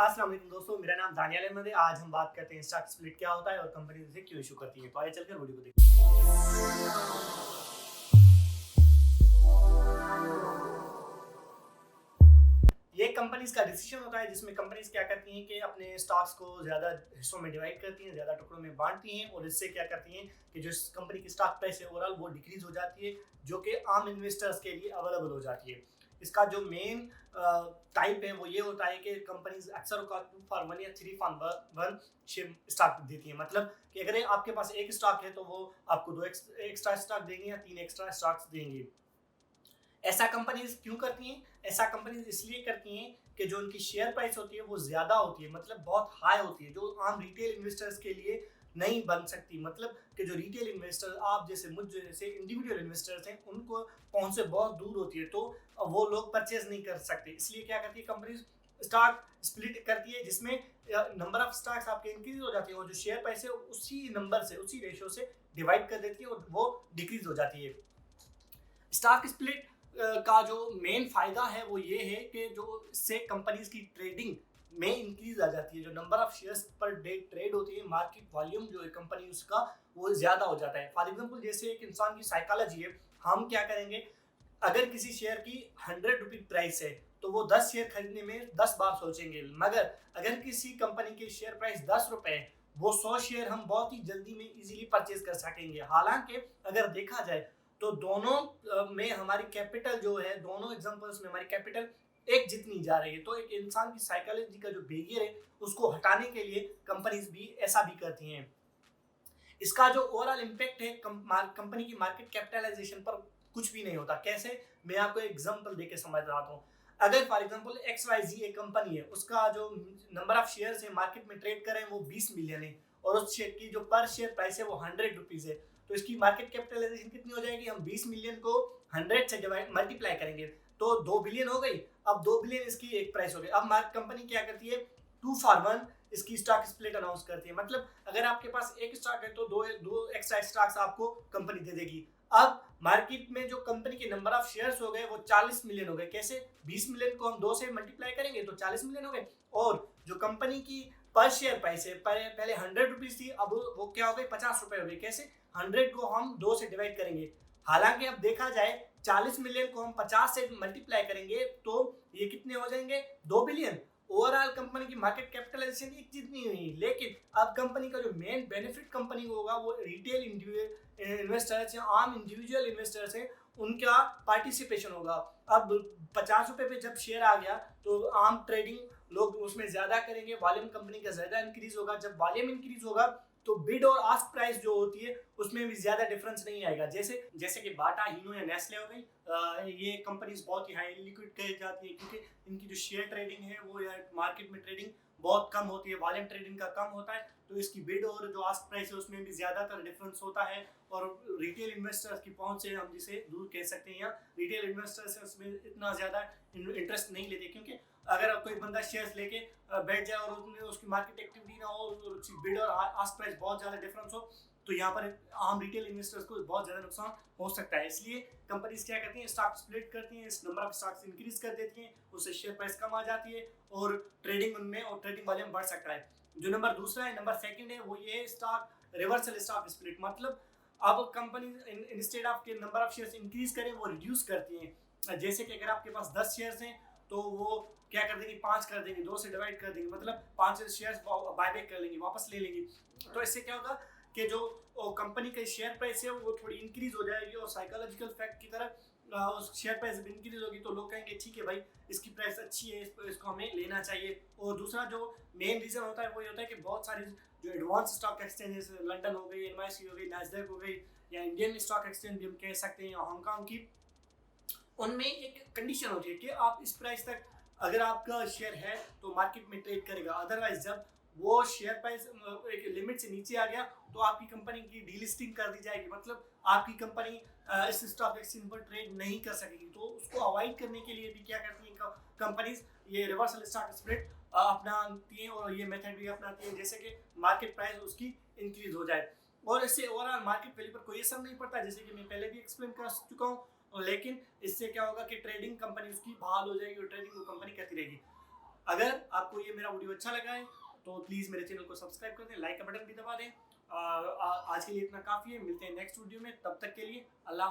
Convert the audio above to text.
अस्सलाम वालेकुम दोस्तों, मेरा नाम दानियाल अहमद है। आज हम बात करते हैं स्टॉक स्प्लिट क्या होता है और कंपनी इसे क्यों इशू करती है। तो आइए चलकर वीडियो को देखते हैं। ये कंपनीज का डिसीजन होता है जिसमें कंपनीज क्या करती हैं कि अपने स्टॉक्स को ज़्यादा हिस्सों में डिवाइड करती हैं, ज़्यादा टुकड़ों में बांटती हैं और इससे क्या करती हैं कि जो कंपनी की स्टॉक प्राइस है ओवरऑल वो डिक्रीज हो जाती है, जो कि आम इन्वेस्टर्स के लिए अवेलेबल हो जाती है। इसका जो मेन टाइप है वो ये होता है कि कंपनीज अक्सर 2 फॉर 1 या 3 फॉर 1 स्टॉक देती है। मतलब कि अगर आपके पास एक स्टॉक है तो वो आपको 2 एक्स्ट्रा स्टॉक देंगे या 3 एक्स्ट्रा स्टॉक्स देंगे। ऐसा कंपनीज क्यों करती हैं? ऐसा कंपनीज इसलिए करती हैं कि जो उनकी शेयर प्राइस होती है वो ज़्यादा होती है, मतलब बहुत हाई होती है, जो आम रिटेल इन्वेस्टर्स के लिए नहीं बन सकती। मतलब कि जो रिटेल इन्वेस्टर आप जैसे मुझ जैसे इंडिविजुअल इन्वेस्टर्स हैं उनको पहुंच से बहुत दूर होती है, तो वो लोग परचेज नहीं कर सकते। इसलिए क्या करती है कंपनीज स्टॉक स्प्लिट करती है जिसमें नंबर ऑफ स्टॉक्स आपके इंक्रीज हो जाती है और जो शेयर प्राइस है उसी नंबर से उसी रेशियो से डिवाइड कर देती है और वो डिक्रीज हो जाती है। स्टॉक स्प्लिट का जो मेन फायदा है वो ये है कि जो इससे कंपनीज की ट्रेडिंग में इंक्रीज आ जाती है, जो number of shares per day trade होती है, मार्केट वॉल्यूम जो है कंपनी उसका वो ज्यादा हो जाता है। फॉर एग्जांपल जैसे एक इंसान की साइकोलॉजी है, हम क्या करेंगे, अगर किसी शेयर की 100 रुपी प्राइस है तो वो 10 शेयर खरीदने में 10 बार सोचेंगे, मगर अगर किसी कंपनी की शेयर प्राइस 10 रुपए है वो 100 शेयर हम बहुत ही जल्दी में इजीली परचेज कर सकेंगे। हालांकि अगर देखा जाए तो दोनों में हमारी कैपिटल जो है, दोनों एग्जांपल्स में हमारी कैपिटल एक जितनी जा रही है। तो एक इंसान की साइकोलॉजी का जो बिहेवियर है उसको हटाने के लिए कंपनीज भी ऐसा भी करती हैं। इसका जो ओवरऑल इम्पैक्ट है कंपनी की मार्केट कैपिटलाइजेशन पर कुछ भी नहीं होता। कैसे, मैं आपको एग्जांपल देके समझाता हूँ। अगर फॉर एग्जांपल XYZ एक कंपनी है, उसका जो नंबर ऑफ शेयर्स है मार्केट में ट्रेड कर रहे हैं वो 20 मिलियन है और उस शेयर की जो पर शेयर प्राइस है वो 100 रुपीज है, तो इसकी मार्केट कैपिटलाइजेशन कितनी हो जाएगी? हम 20 मिलियन को 100 से डिवाइड मल्टीप्लाई करेंगे तो 2 बिलियन हो गई। अब 2 बिलियन इसकी एक प्राइस हो गई। अब कंपनी क्या करती है, 2 फॉर 1 इसकी स्टॉक स्प्लिट अनाउंस करती है। मतलब अगर आपके पास एक स्टॉक है तो दो एक्स्ट्रा स्टॉक्स आपको कंपनी दे देगी। अब मार्केट में जो कंपनी के नंबर ऑफ शेयर्स हो गए वो 40 मिलियन हो गए। कैसे? 20 मिलियन को हम 2 से मल्टीप्लाई करेंगे तो 40 मिलियन हो गए। और जो कंपनी की पर शेयर प्राइस है, पहले 100 रुपीज थी, अब वो क्या हो गई? 50 रुपए हो गई। कैसे? 100 को हम 2 से डिवाइड करेंगे। हालांकि अब देखा जाए 40 मिलियन को हम 50 से मल्टीप्लाई करेंगे तो ये कितने हो जाएंगे? 2 बिलियन। ओवरऑल कंपनी की मार्केट कैपिटलाइजेशन एक जितनी हुई, लेकिन अब कंपनी का जो मेन बेनिफिट कंपनी को होगा वो रिटेल इन्वेस्टर्स या आम इंडिविजुअल इन्वेस्टर्स हैं उनका पार्टिसिपेशन होगा। अब 50 रुपए पे जब शेयर आ गया तो आम ट्रेडिंग लोग उसमें ज्यादा करेंगे, वॉल्यूम कंपनी का ज्यादा इंक्रीज होगा। जब वॉल्यूम इंक्रीज होगा तो बिड और आस्क प्राइस जो होती है उसमें भी ज्यादा डिफरेंस नहीं आएगा। जैसे जैसे कि बाटा, हीनो या नेस्ले हो गई, ये कंपनीज बहुत ही हाई लिक्विड कही जाती है क्योंकि इनकी जो शेयर ट्रेडिंग है वो मार्केट में ट्रेडिंग बहुत कम होती है, वॉल्यूम ट्रेडिंग का कम होता है, तो इसकी बिड और जो आस्क प्राइस है उसमें भी ज्यादातर डिफरेंस होता है। और रिटेल इन्वेस्टर्स की पहुंच से हम जिसे दूर कह सकते हैं, या रिटेल इन्वेस्टर्स उसमें इतना ज्यादा इंटरेस्ट नहीं लेते, क्योंकि अगर कोई बंदा शेयर्स लेके बैठ जाए और उसमें उसकी मार्केट एक्टिविटी ना हो, उसकी बिड और आस्क प्राइस बहुत ज़्यादा डिफरेंस हो, तो यहाँ पर आम रिटेल इन्वेस्टर्स को बहुत ज़्यादा नुकसान हो सकता है। इसलिए कंपनीज क्या करती हैं, स्टॉक स्प्लिट करती हैं, इस नंबर ऑफ स्टॉक्स इंक्रीज कर देती हैं, उससे शेयर प्राइस कम आ जाती है और ट्रेडिंग उनमें और ट्रेडिंग वॉल्यूम बढ़ सकता है। जो नंबर दूसरा है, नंबर सेकंड है, वो ये है स्टॉक रिवर्सल स्टॉक स्प्लिट। मतलब अब कंपनी इंस्टेड ऑफ के नंबर ऑफ शेयर्स इंक्रीज करें वो रिड्यूस करती हैं। जैसे कि अगर आपके पास 10 शेयर्स हैं तो वो क्या कर देंगे, 5 कर देंगे, 2 से डिवाइड कर देंगे, मतलब 5 शेयर्स बायबैक कर लेंगे, वापस ले लेंगे। तो इससे क्या होगा कि जो कंपनी का शेयर प्राइस है वो थोड़ी इंक्रीज हो जाएगी और साइकोलॉजिकल फैक्ट की तरह उस शेयर प्राइस इंक्रीज होगी तो लोग कहेंगे ठीक है भाई इसकी प्राइस अच्छी है, इसको हमें लेना चाहिए। और दूसरा जो मेन रीजन होता है वो ये होता है कि बहुत सारी जो एडवांस स्टॉक एक्सचेंजेस, लंदन हो गई, NYSE हो गई, नैस्डैक हो गई, या इंडियन स्टॉक एक्सचेंज भी हम कह सकते हैं, या हांगकांग की, उनमें एक कंडीशन होती है कि आप इस प्राइस तक अगर आपका शेयर है तो मार्केट में ट्रेड करेगा, अदरवाइज जब वो शेयर प्राइस एक लिमिट से नीचे आ गया तो आपकी कंपनी की डीलिस्टिंग कर दी जाएगी, मतलब आपकी कंपनी इस स्टॉक एक्सचेंज पर ट्रेड नहीं कर सकेगी। तो उसको अवॉइड करने के लिए भी क्या करती हैं कंपनीज, ये रिवर्सल स्टॉक स्प्लिट अपनाती हैं और ये मेथड भी अपनाती है जैसे कि मार्केट प्राइस उसकी इंक्रीज हो जाए और इससे ओवरऑल मार्केट वैल्यू पर कोई असर नहीं पड़ता, जैसे कि मैं पहले भी एक्सप्लेन कर चुका हूँ। लेकिन इससे क्या होगा कि ट्रेडिंग कंपनी उसकी बहाल हो जाएगी और ट्रेडिंग वो कंपनी करती रहेगी। अगर आपको ये मेरा वीडियो अच्छा लगा है तो प्लीज़ मेरे चैनल को सब्सक्राइब कर दें, लाइक का बटन भी दबा दें। आज के लिए इतना काफ़ी है, मिलते हैं नेक्स्ट वीडियो में, तब तक के लिए अल्लाह।